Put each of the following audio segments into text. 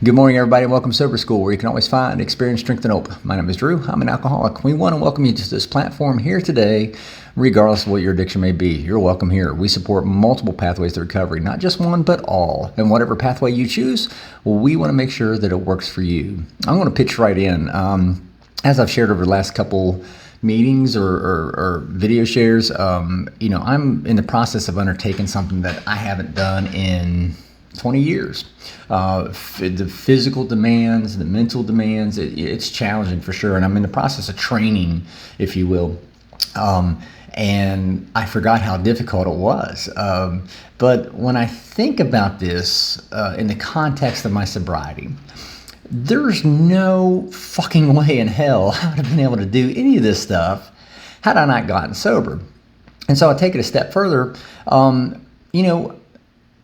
Good morning, everybody, and welcome to Sober School, where you can always find, experience, strength, and hope. My name is Drew. I'm an alcoholic. We want to welcome you to this platform here today, regardless of what your addiction may be. You're welcome here. We support multiple pathways to recovery, not just one, but all. And whatever pathway you choose, we want to make sure that it works for you. I'm going to pitch right in. As I've shared over the last couple meetings or video shares, I'm in the process of undertaking something that I haven't done in 20 years. The physical demands, the mental demands, it's challenging for sure. And I'm in the process of training, if you will. And I forgot how difficult it was. But when I think about this in the context of my sobriety, there's no fucking way in hell I would have been able to do any of this stuff had I not gotten sober. And so I'll take it a step further.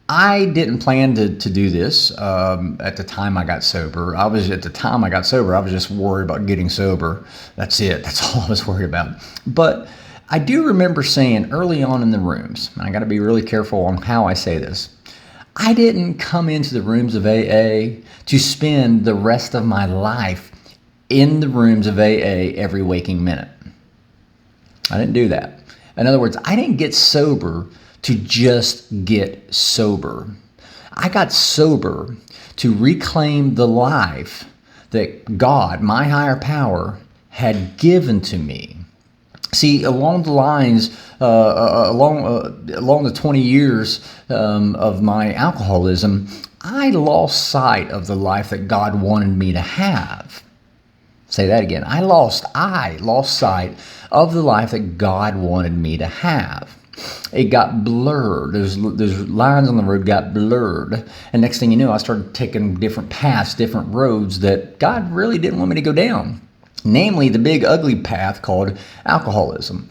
I didn't plan to do this at the time I got sober. I was just worried about getting sober. That's it. That's all I was worried about. But I do remember saying early on in the rooms, and I got to be really careful on how I say this, I didn't come into the rooms of AA to spend the rest of my life in the rooms of AA every waking minute. I didn't do that. In other words, I didn't get sober to just get sober. I got sober to reclaim the life that God, my higher power, had given to me. See, along the lines, along the 20 years of my alcoholism, I lost sight of the life that God wanted me to have. Say that again. I lost sight of the life that God wanted me to have. It got blurred. Those lines on the road got blurred. And next thing you know, I started taking different paths, different roads that God really didn't want me to go down. Namely, the big ugly path called alcoholism.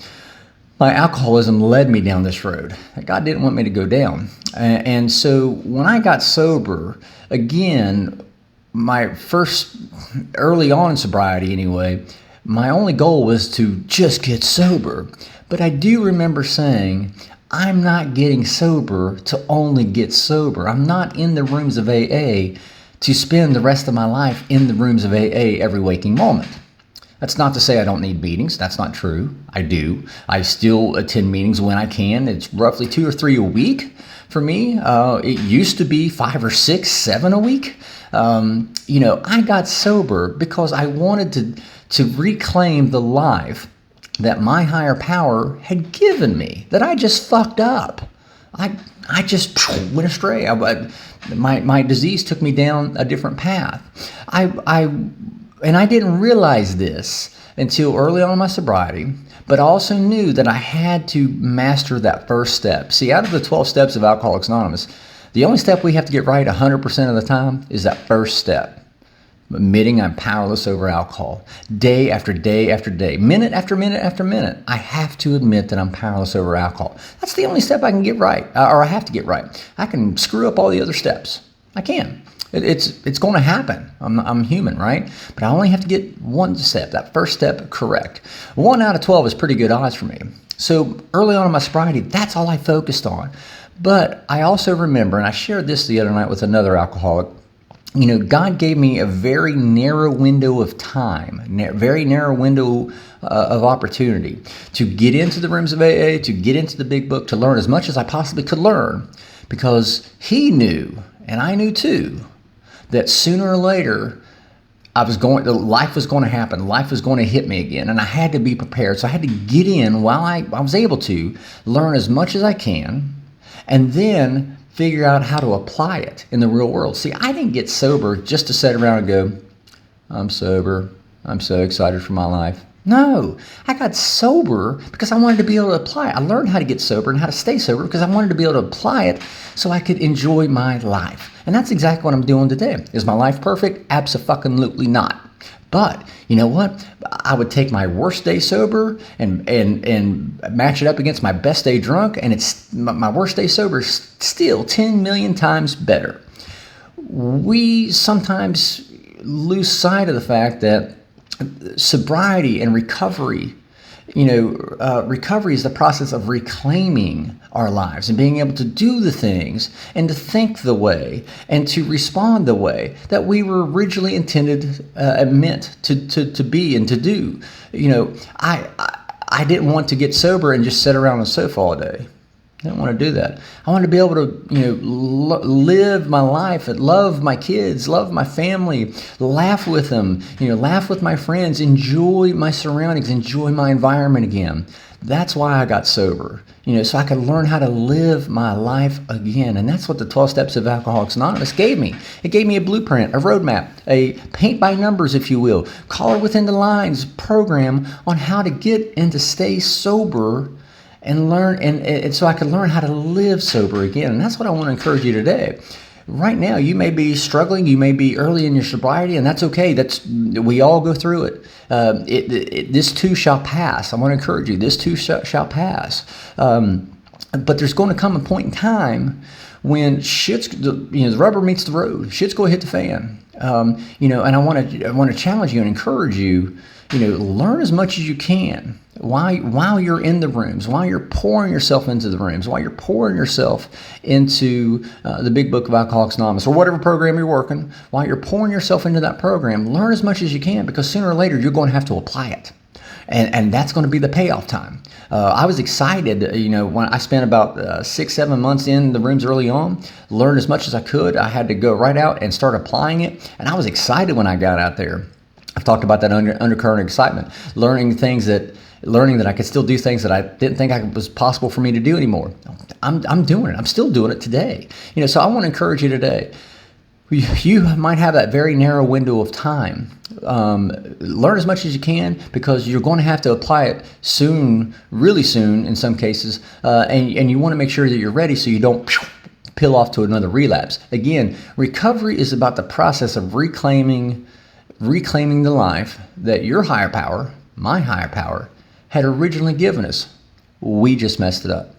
My alcoholism led me down this road that God didn't want me to go down. And so when I got sober, again, early on in sobriety anyway, my only goal was to just get sober. But I do remember saying, I'm not getting sober to only get sober. I'm not in the rooms of AA to spend the rest of my life in the rooms of AA every waking moment. That's not to say I don't need meetings. That's not true. I do. I still attend meetings when I can. It's roughly 2 or 3 a week for me. It used to be 5 or 6, 7 a week. I got sober because I wanted to reclaim the life that my higher power had given me, that I just fucked up. I just went astray. My disease took me down a different path. And I didn't realize this until early on in my sobriety, but I also knew that I had to master that first step. See, out of the 12 steps of Alcoholics Anonymous, the only step we have to get right 100% of the time is that first step. Admitting I'm powerless over alcohol. Day after day after day, minute after minute after minute, I have to admit that I'm powerless over alcohol. That's the only step I can get right, or I have to get right. I can screw up all the other steps. I can. It's going to happen. I'm human, right? But I only have to get one step, that first step, correct. 1 out of 12 is pretty good odds for me. So early on in my sobriety, that's all I focused on. But I also remember, and I shared this the other night with another alcoholic, God gave me a very narrow window of time, very narrow window of opportunity to get into the rooms of AA, to get into the big book, to learn as much as I possibly could learn, because he knew, and I knew too, that sooner or later life was going to happen. Life was going to hit me again, and I had to be prepared. So I had to get in while I was able to learn as much as I can, and then figure out how to apply it in the real world. See, I didn't get sober just to sit around and go, I'm sober. I'm so excited for my life. No, I got sober because I wanted to be able to apply it. I learned how to get sober and how to stay sober because I wanted to be able to apply it so I could enjoy my life. And that's exactly what I'm doing today. Is my life perfect? Abso-fucking-lutely not. But you know what? I would take my worst day sober and match it up against my best day drunk, and it's my worst day sober is still 10 million times better. We sometimes lose sight of the fact that sobriety and recovery recovery is the process of reclaiming our lives and being able to do the things and to think the way and to respond the way that we were originally intended, meant to be and to do. I didn't want to get sober and just sit around on the sofa all day. I didn't want to do that. I wanted to be able to, live my life and love my kids, love my family, laugh with them, laugh with my friends, enjoy my surroundings, enjoy my environment again. That's why I got sober, so I could learn how to live my life again. And that's what the 12 Steps of Alcoholics Anonymous gave me. It gave me a blueprint, a roadmap, a paint by numbers, if you will, color within the lines program on how to get and to stay sober and learn, and so I could learn how to live sober again. And that's what I want to encourage you today. Right now, you may be struggling, you may be early in your sobriety, and that's okay. We all go through it. This too shall pass. I want to encourage you, this too shall pass. But there's going to come a point in time when the rubber meets the road. Shit's going to hit the fan. And I want to challenge you and encourage you. Learn as much as you can while you're in the rooms, while you're pouring yourself into the rooms, while you're pouring yourself into the Big Book of Alcoholics Anonymous or whatever program you're working, while you're pouring yourself into that program, learn as much as you can, because sooner or later you're going to have to apply it. And that's going to be the payoff time. I was excited, when I spent about 6-7 months in the rooms early on, learned as much as I could. I had to go right out and start applying it. And I was excited when I got out there. I've talked about that undercurrent of excitement, learning that I could still do things that I didn't think was possible for me to do anymore. I'm doing it. I'm still doing it today. So I want to encourage you today. You might have that very narrow window of time. Learn as much as you can, because you're going to have to apply it soon, really soon in some cases, and you want to make sure that you're ready so you don't peel off to another relapse. Again, recovery is about the process of reclaiming the life that your higher power, my higher power, had originally given us. We just messed it up.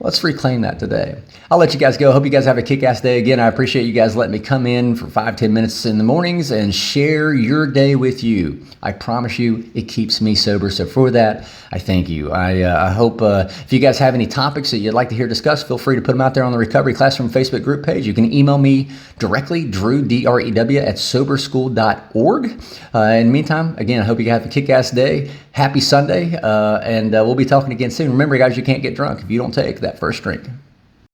Let's reclaim that today. I'll let you guys go. Hope you guys have a kick-ass day. Again, I appreciate you guys letting me come in for 5-10 minutes in the mornings and share your day with you. I promise you, it keeps me sober. So for that, I thank you. I hope if you guys have any topics that you'd like to hear discussed, feel free to put them out there on the Recovery Classroom Facebook group page. You can email me directly, Drew, D-R-E-W, @soberschool.org. In the meantime, again, I hope you have a kick-ass day. Happy Sunday, and we'll be talking again soon. Remember, guys, you can't get drunk if you don't take that first drink.